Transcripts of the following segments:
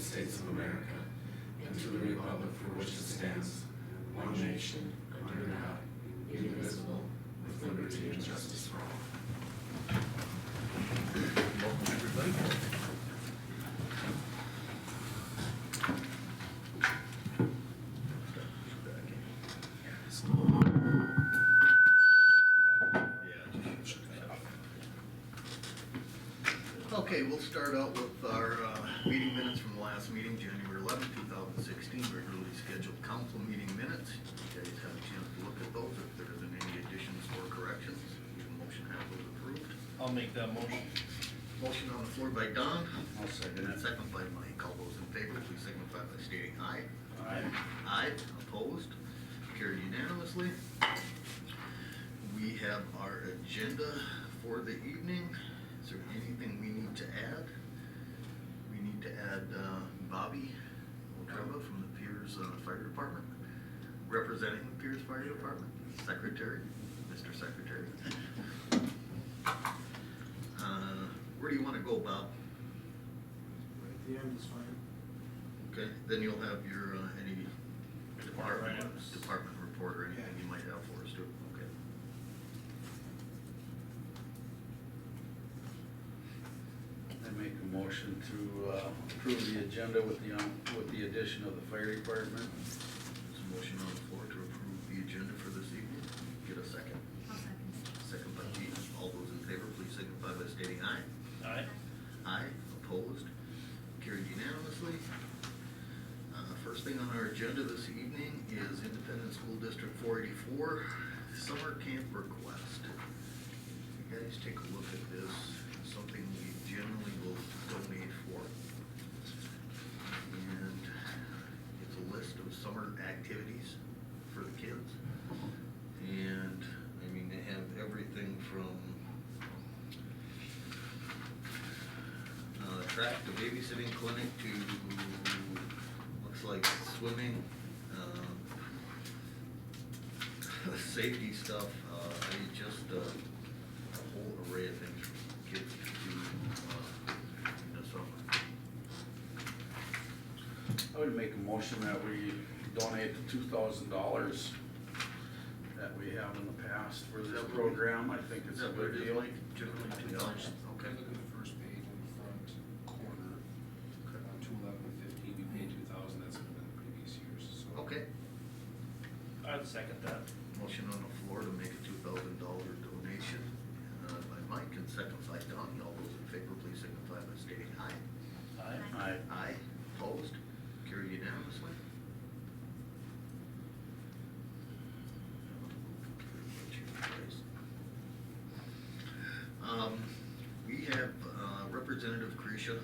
States of America and to the republic for which it stands, one nation, under God, indivisible, with liberty and justice for all. Welcome, everybody. Okay, we'll start out with our meeting minutes from the last meeting, January 11, 2016, regularly scheduled council meeting minutes. You guys have a chance to look at those. If there isn't any additions or corrections, need a motion to have those approved. I'll make that motion. Motion on the floor by Don. I'll second And it. second by Mike. All those in favor, please signify by stating aye. Aye. Aye, opposed, carried unanimously. We have our agenda for the evening. Is there anything we need to add? We need to add Bobby Otremba from the Pierz Fire Department, representing the Pierz Fire Department, Secretary, Mr. Secretary. Where do you want to go, Bob? Right at the end is fine. Okay, then you'll have your, any department Items. report or anything you might have for us too. Okay. I make a motion to approve the agenda with the addition of the fire department. There's a motion on the floor to approve the agenda for this evening. Get a second. I'll second. Second by Gina. All those in favor, please signify by stating aye. Aye. Aye, opposed, carried unanimously. First thing on our agenda this evening is Independent School District 484 Summer Camp Request. You guys take a look at this, something we generally will donate for. And it's a list of summer activities for the kids. And, I mean, they have everything from track to babysitting clinic to looks like swimming, safety stuff. I mean, just a whole array of things for kids to do in the summer. I would make a motion that we donate the $2,000 that we have in the past for this program. I think it's a good deal. Generally, $2,000. Okay. Look at the first page in the front corner, on 21115, we paid 2,000, that's been in previous years, so. Okay. I'd second that. Motion on the floor to make a $2,000 donation by Mike and second by Donnie. All those in favor, please signify by stating aye. Aye. Aye. Aye. Opposed? Carried unanimously. We have Representative Kresha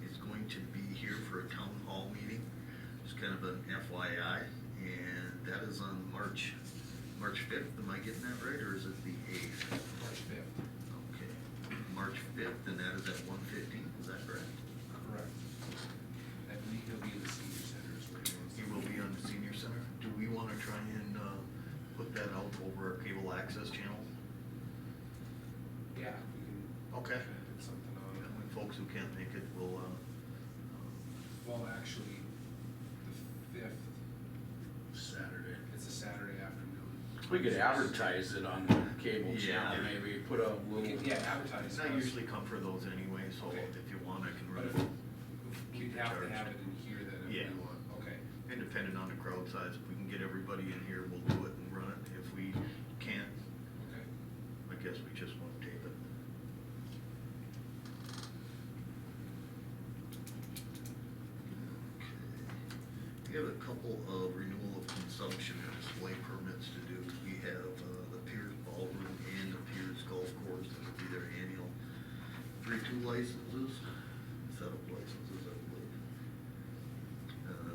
is going to be here for a town hall meeting. It's kind of an FYI, and that is on March 5th. Am I getting that right, or is it the 8th? March 5th. Okay, March 5th, and that is at 1:15. Is that correct? Correct. I believe he'll be in the senior center is where he wants to. He will be on the senior center. Do we want to try and put that out over our cable access channel? Yeah, we can. Okay. Try to put something on. When folks who can't make it will, Well, actually, the 5th, Saturday. it's a Saturday afternoon. We could advertise it on the cable Yeah. channel, maybe put a We little. can, advertise. I usually come for those anyway, so Okay. if you want, I can But run if, it. we'd have to have it in here then if Yeah. we want, okay. And depending on the crowd size, if we can get everybody in here, we'll do it and run it. If we can't, Okay. I guess we just won't tape it. We have a couple of renewal of consumption and display permits to do. We have the Pierz Ballroom and the Pierz Golf Course, that will be their annual 3-2 licenses, setup licenses, I believe.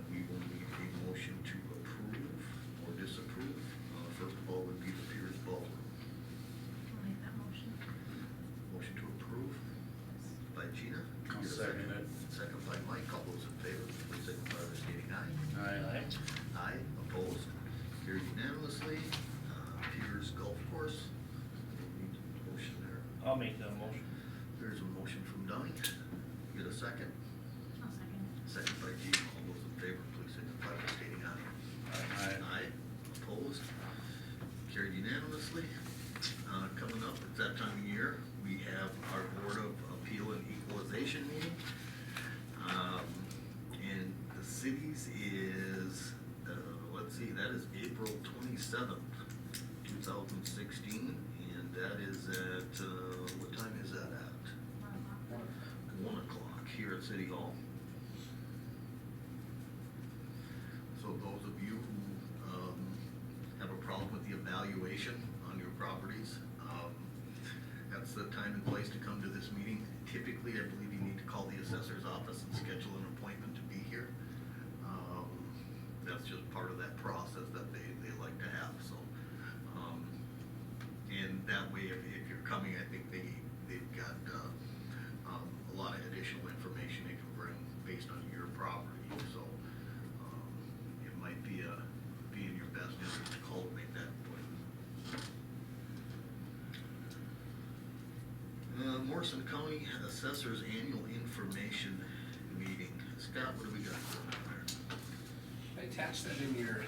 We will need a motion to approve or disapprove. First of all would be the Pierz Ballroom. I'll make that motion. Motion to approve by Gina. I'll Get a second it. Second by Mike. All those in favor, please signify by stating aye. Aye. Aye, opposed, carried unanimously. Pierz Golf Course, need a motion there. I'll make that motion. There's a motion from Donnie. Get a second. I'll second. 27th, 2016, and that is at, what time is that at? 1 o'clock here at City Hall. So those of you who have a problem with the evaluation on your properties, that's the time and place to come to this meeting. Typically, I believe you need to call the assessor's office and schedule an appointment to be here. That's just part of that process that they like to have, so. And that way, if you're coming, I think they've got a lot of additional information they can bring based on your property, so it might be in your best interest to call to make that appointment. Morrison County Assessor's Annual Information Meeting. Scott, what do we got going on there? I attached that in your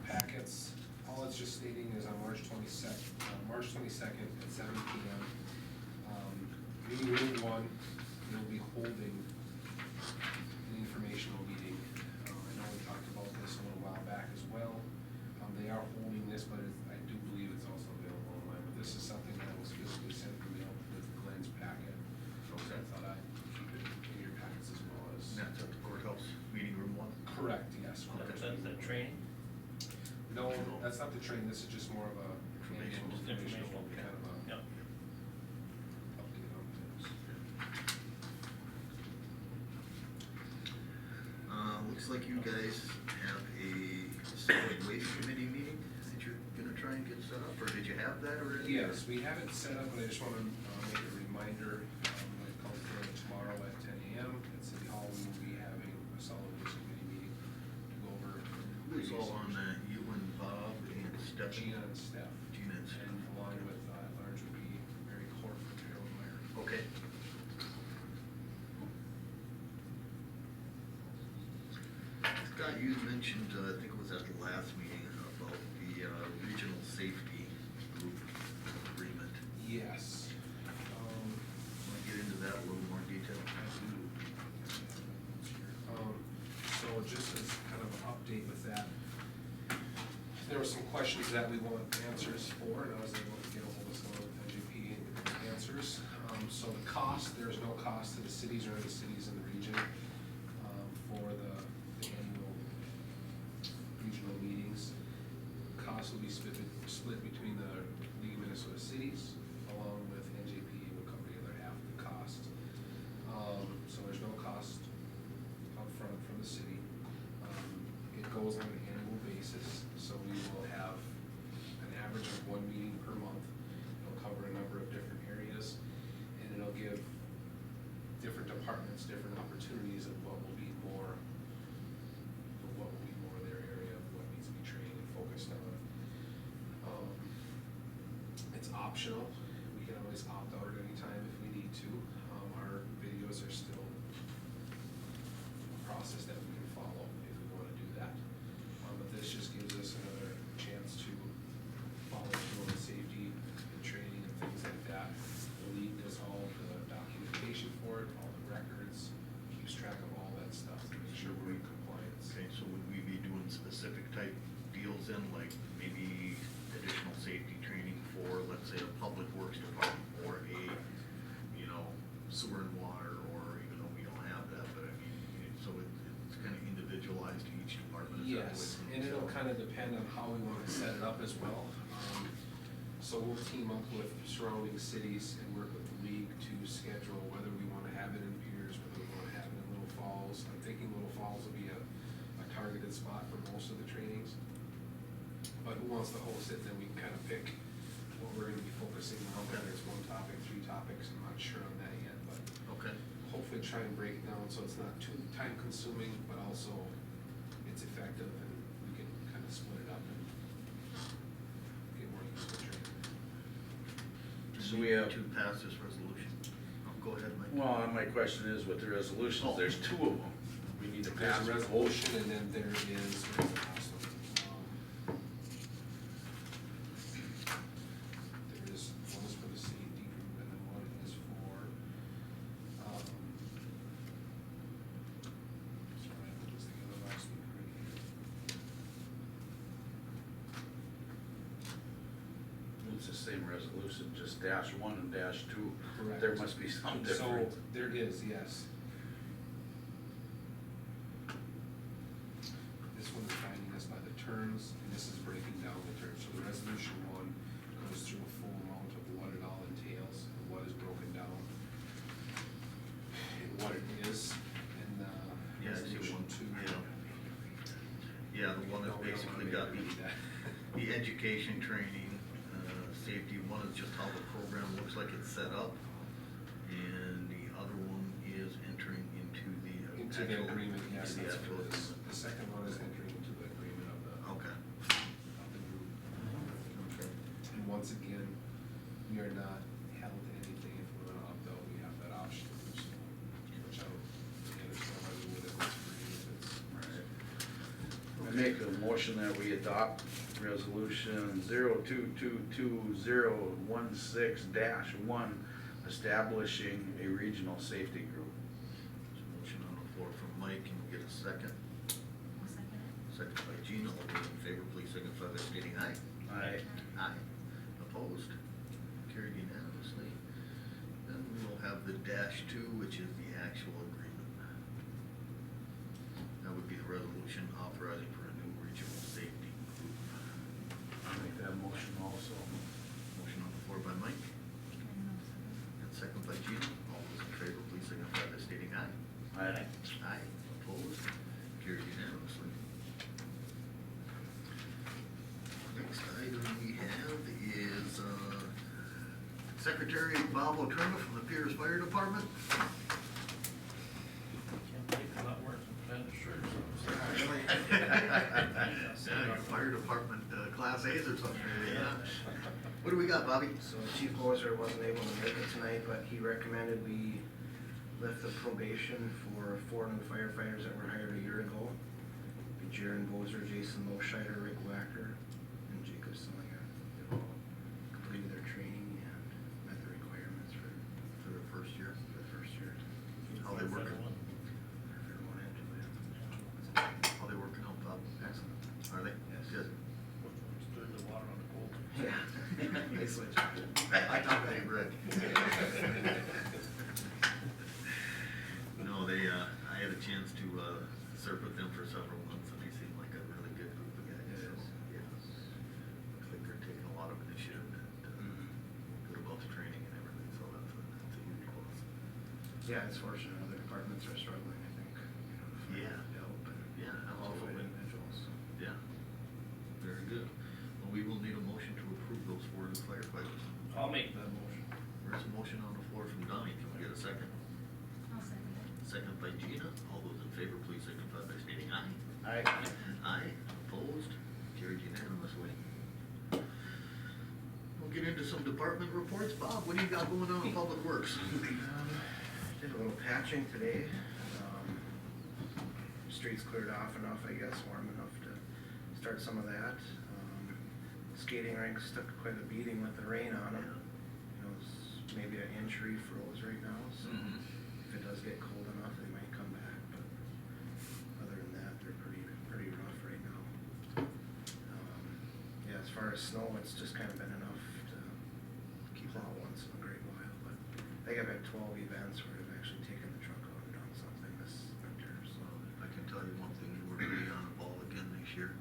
packets. All it's just stating is on March 22nd at 7 p.m. Meeting room 1, we'll be holding an informational meeting. I know we talked about this a little while back as well. They are holding this, but I do believe it's also available online. But this is something that was physically sent from mail with Glenn's packet. So I thought I'd keep it in your packets as well as. And that's at the courthouse, meeting room 1? Correct, yes. That's the training? No, that's not the training, this is just more of a. Informational. Informational, okay. Kind of a Yep. update on things. Looks like you guys have a solid waste committee meeting that you're gonna try and get set up, or did you have that already? Yes, we have it set up, but I just wanna make a reminder, like call for tomorrow at 10 a.m. at City Hall, we will be having a solid waste committee meeting to go over. Who's all on that? You and Bob and Stephanie? Gina and Steph. Gina and Steph. And along with, at large would be Mary Corp and Harold Meyer. Okay. Scott, you mentioned, I think it was at the last meeting, about the regional safety group agreement. Yes. Want to get into that a little more detail? So just as kind of an update with that, there were some questions that we want answers for, and I was able to get a hold of someone with NJP and get those answers. So the cost, there's no cost to the cities or any cities in the region for the annual regional meetings. Cost will be split between the League of Minnesota Cities, along with NJP, will cover the other half of the cost. So there's no cost upfront from the city. It goes on an annual basis, so we will have an average of 1 meeting per month. It'll cover a number of different areas, and it'll give different departments different opportunities of what will be more their area of what needs to be trained and focused on. It's optional. We can always opt out at any time if we need to. Our videos are still a process that we can follow if we want to do that. But this just gives us another chance to follow through on safety and training and things like that. The league does all the documentation for it, all the records, keeps track of all that stuff to make sure we're in compliance. Okay, so would we be doing specific type deals in, like maybe additional safety training for, let's say, a public works department, or a, sewer and water, or even though we don't have that, but I mean, so it's kind of individualized to each department? Is that the way Yes, it and works? it'll kind of depend on how we want to set it up as well. So we'll team up with surrounding cities and work with the league to schedule whether we want to have it in Pierz, whether we want to have it in Little Falls. I'm thinking Little Falls will be a targeted spot for most of the trainings. But who wants to host it, then we can kind of pick what we're going to be focusing on, whether it's 1 topic, 3 topics, I'm not sure on that yet, but Okay. hopefully try and break it down so it's not too time consuming, but also it's effective and we can kind of split it up and get more useful training. So we have- To pass this resolution. Go ahead, Mike. Well, my question is with the resolutions, there's 2 of them. We need to pass There's a them both. resolution and then there is, where's the last one? There is, one is for the safety group and then one is for, sorry, I was thinking of the last one right here. same resolution, just -1 and -2. Correct. There must be some So, difference. there is, yes. This one is finding us by the terms, and this is breaking down the terms. So the resolution one goes through a full amount of what it all entails, and what is broken down, and what it is, and, Yeah, I see resolution one, two. Yeah, the one that's No, we don't basically wanna got make it that. the education, training, safety. One is just how the program looks like it's set up. And the other one is entering into the. Into the actual- agreement, yes, into the that's actual what it is. agreement. The second one is entering into the agreement of the Okay. group. Okay. And once again, we are not held to anything if we want to opt out, we have that option, which I don't really understand why we would if it's free, if it's. I make a motion that we adopt resolution 02222016-1, establishing a regional safety group. There's a motion on the floor from Mike. Can we get a second? I'll second it. Second by Gina. All those in favor, please signify by stating aye. Aye. Aye. Opposed? Carried unanimously. Then we will have the -2, which is the actual agreement. That would be the resolution authorizing for a new regional safety group. I'll make that motion also. Motion on the floor by Mike, And I'll second. and second by Gina. All those in favor, please signify by stating aye. Aye. Aye. Opposed? Carried unanimously. Next item we have is, Secretary Bob Otremba from the Pierz Fire Department. Can't believe I'm not wearing some kind of shirts. Yeah, your fire department, class A's or something, yeah. What do we got, Bobby? So Chief Boser wasn't able to make it tonight, but he recommended we lift the probation for 4 new firefighters that were hired a year ago. Be Jaron Boser, Jason Loscheider, Rick Wacker, and Jacob Saehr. They've all completed their training and met the requirements for For the first year. the first year. How they working? Everyone had to live. How they working out, Bob? Excellent. Are they? Yes. Good. Stirring the water on the cold. Yeah. They switched. I thought they read. No, they, I had a chance to, serve with them for several months, and they seem like a really good group of guys. It is. So, yeah. Looks like they're taking a lot of initiative and, good about the training and everything, so that's a huge plus. Yeah, it's fortunate. Other departments are struggling, I think, to find Yeah. help and Yeah, absolutely. qualified individuals. Yeah, very good. Well, we will need a motion to approve those 4 new firefighters. I'll make that motion. There's a motion on the floor from Donnie. Can we get a second? I'll second it. Second by Gina. All those in favor, please signify by stating aye. Aye. Aye. Opposed? Carried unanimously. We'll get into some department reports. Bob, what do you got going on in Public Works? Did a little patching today. Streets cleared off enough, I guess, warm enough to start some of that. Skating rinks took quite a beating with the rain on them. You know, it's maybe an inch refroze right now, so Mhm. if it does get cold enough, they might come back, but other than that, they're pretty rough right now. Yeah, as far as snow, it's just kind of been enough to plow once in a great while, but I think I've had 12 events where I've actually taken the truck out and done something this winter, so. I can tell you one thing, we're gonna be on the ball again this year.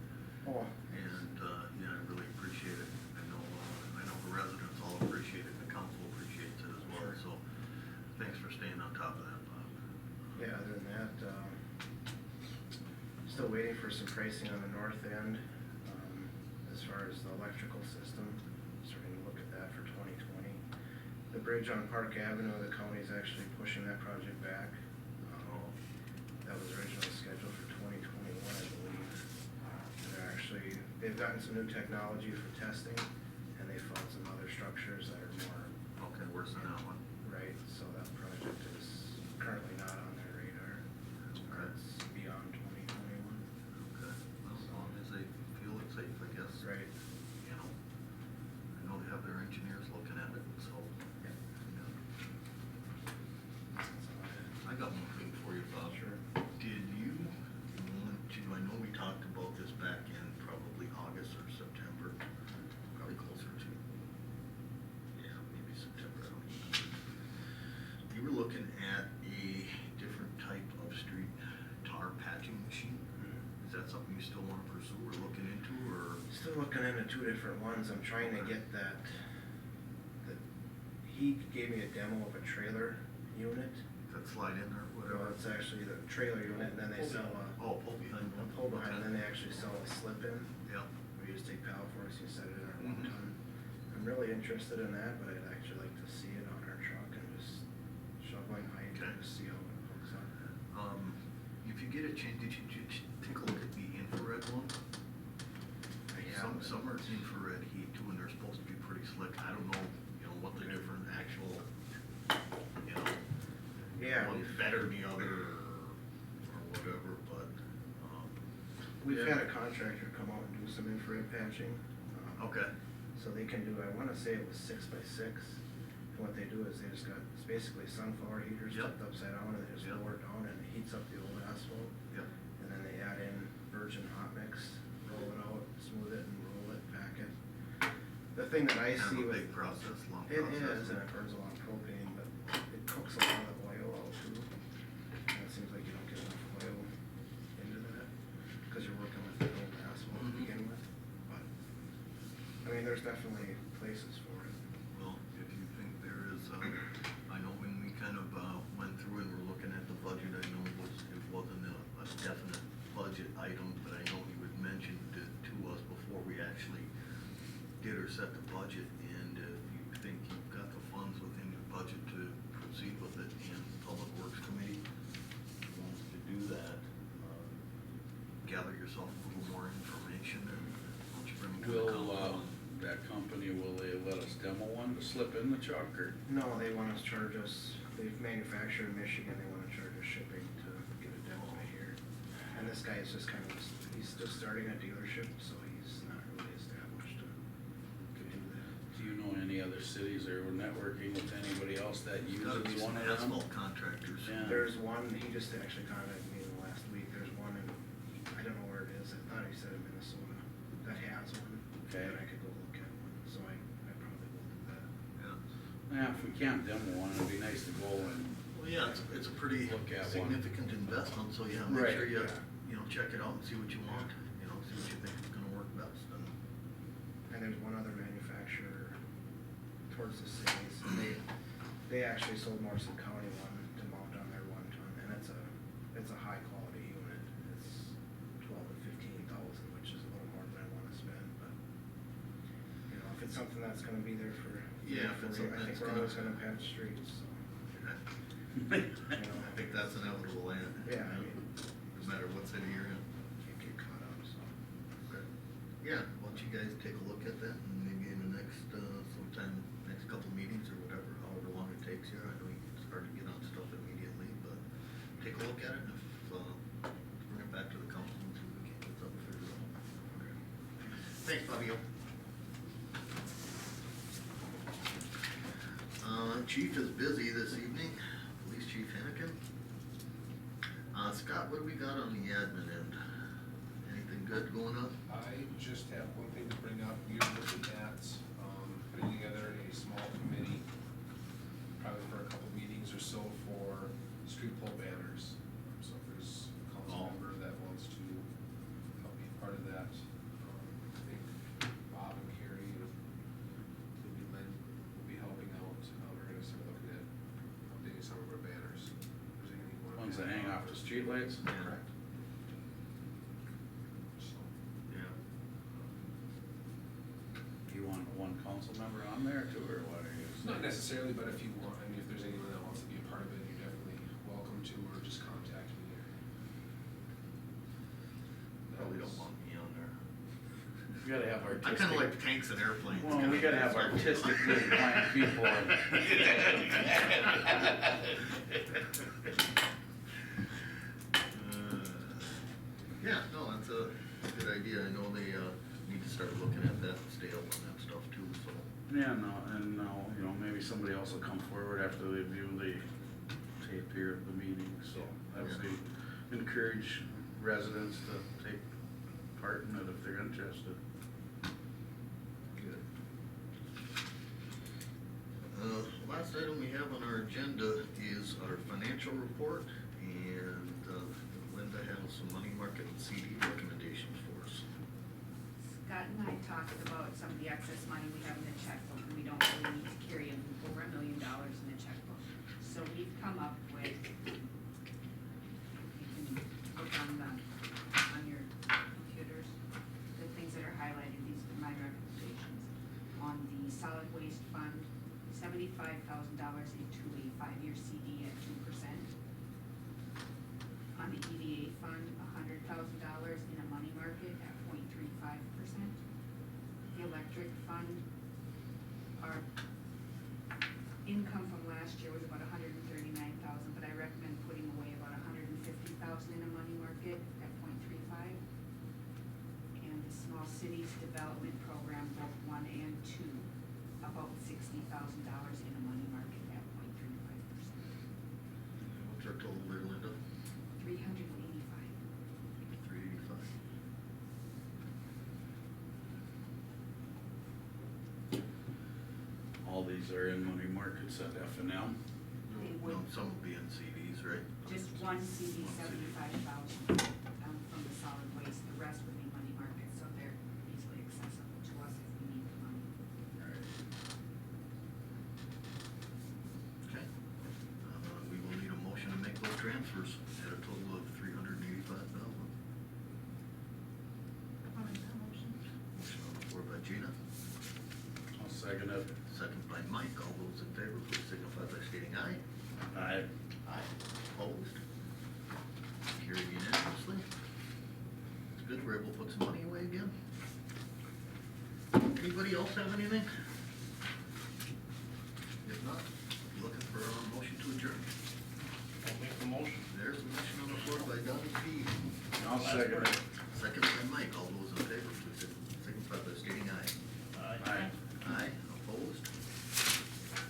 Oh, And, yeah, I really appreciate it. I know the residents all appreciate it, the council appreciates it as well, Sure. so thanks for staying on top of that, Bob. yeah, other than that, still waiting for some pricing on the north end, as far as the electrical system, starting to look at that for 2020. The bridge on Park Avenue, the county's actually pushing that project back. That was originally scheduled for 2021, I believe. They've gotten some new technology for testing, and they found some other structures that are more Okay, where's the now one? right, so that project is currently not on their radar. Okay. It's beyond 2021. Okay, well, as long as they feel it's safe, I guess. Right. You know, I know they have their engineers looking at it, so. Yeah. Yeah. That's about it. I got one thing for you, Bob. Sure. Did you want to, I know we talked about this back in probably August or September, probably closer to looking into two different ones. I'm trying to get he gave me a demo of a trailer unit. That slide in or Well, whatever. it's actually the trailer unit, and then they sell Oh, pull behind a one. pull behind, and then they actually sell a slip-in. Yeah. We just take paddle force, you set it in our one Mhm. ton. I'm really interested in that, but I'd actually like to see it on our truck and just shoveling height Okay. and just see how it hooks up. If you get a chance, did you take a look at the infrared one? Some are infrared heat too, and they're supposed to be pretty slick. I don't know, what the different actual, Yeah, one's better than the other or whatever, but, we've yeah. had a contractor come out and do some infrared patching. Okay. So they can do, I wanna say it was 6x6, and what they do is they just got, it's basically sunflower heaters Yep. flipped upside down, and they just Yep. lower it down, and it heats up the old asphalt. Yep. And then they add in virgin hot mix, roll it out, smooth it, and roll it, pack it. The thing that I Kind see of a with. big process, long It process. is, and it burns a lot of propane, but it cooks a lot of the oil out too. And it seems like you don't get enough oil into that, cause you're working with the old asphalt to Mhm. begin with. But, I mean, there's definitely places for it. Well, if you think there is, I know when we kind of, went through and were looking at the budget, I know it wasn't a definite budget item, but I know you had mentioned it to us before we actually did or set the budget, and if you think you've got the funds within your budget to proceed with it, and Public Works Committee wants to do that, gather yourself a little more information, and once you bring it to the council. That company, will they let us demo one to slip in the truck, or? No, they wanna charge us, they've manufactured in Michigan, they wanna charge us shipping to get a demo right here. And this guy is just kind of, he's just starting a dealership, so he's not really established to do that. Do you know any other cities or networking with anybody else that You gotta be uses some one of them? asphalt contractors. Yeah. There's one, he just actually contacted me in the last week, there's one in, I don't know where it is, I thought he said in Minnesota, that has one. Okay. And I could go look at one, so I probably will do that. Yeah. Yeah, if we can't demo one, it'd be nice to go and, Well, yeah, it's a pretty Look at one. significant investment, so yeah, make Right, sure you, yeah. Check it out and see what you want, see what you think is gonna work best, and, And there's one other manufacturer towards the cities, and they actually sold Morrison County one to mount on their one ton, and it's a high quality unit. It's 12 to 15,000, which is a little more than I wanna spend, but, if it's something that's gonna be there for. Yeah, if it's something I think that's we're gonna- always gonna patch streets, so, I think that's inevitable, and yeah, I mean, no matter what city you're in. can't get caught up, so. Okay. Yeah, why don't you guys take a look at that, and maybe in the next, sometime, next couple meetings or whatever, however long it takes you, I know you can start to get on stuff immediately, but take a look at it, and if, bring it back to the council and see if we can get something figured out. Okay. Thanks, Fabio. Chief is busy this evening, Police Chief Hanneken. Scott, what do we got on the admin end? Anything good going on? I just have one thing to bring up. We are looking at, putting together a small committee, probably for a couple meetings or so, for street pole banners. So if there's a council member that wants to help be part of that, I think Bob and Carrie and maybe Lynn will be helping out. We're gonna start looking at updating some of our banners. If there's anything you wanna ones that hang off the streetlights. Correct. So, Yeah. Do you want one council member on there too, or what are you? not necessarily, but if you want, if there's anyone that wants to be a part of it, you're definitely welcome to, or just contact me. Probably don't want me on there. We gotta have I artistic. kinda like tanks and airplanes. Well, we gotta have artistically inclined people. Yeah, no, that's a good idea. I know they, need to start looking at that and stay up on that stuff too, so. Yeah, no, and now, maybe somebody else will come forward after they view the tape here of the meeting, so that would be, encourage residents to take part in it if they're interested. Good. Last item we have on our agenda is our financial report, and Linda has some money market and CD recommendations for us. Scott Pat and I talked about some of the excess money we have in the checkbook, and we don't really need to carry over $1 million in the checkbook. So we've come up with, you can look on your computers, the things that are highlighted, these are my recommendations. On the solid waste fund, $75,000 into a 5-year CD at 2%. On the EDA fund, $100,000 in a money market at 0.35%. The electric fund, our income from last year was about $139,000, but I recommend putting away about $150,000 in a money market at 0.35. And the small cities development program, both 1 and 2, about $60,000 in a money market at 0.35%. What's our total there, Linda? 385. 385. All these are in money markets at F and M. They No, would, some will be in CDs, right? just one CD, One CD. 75,000, from the solid waste, the rest would be money market, so they're easily accessible to us if we need the money. Okay. We will need a motion to make those transfers at a total of $385,000. I'll make that motion. Motion on the floor by Gina, I'll second it. second by Mike. All those in favor, please signify by stating aye. Aye. Aye. Opposed? Carried unanimously. It's good, we're able to put some money away again. Anybody else have anything? If not, looking for a motion to adjourn. I'll make the motion. There's a motion on the floor by Donnie P. I'll second it. Second by Mike. All those in favor, please signify by stating aye. Aye. Aye. Opposed?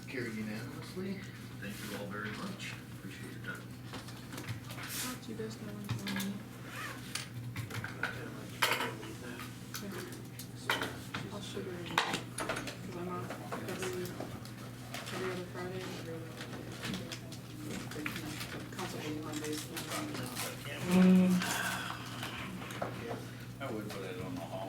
Carried unanimously. Thank you all very much. Appreciate your time. Do you guys know when you're going to meet? I'll shoot her an email, cause I'm off every other Friday, every other council meeting Mondays. I would, but I don't know how.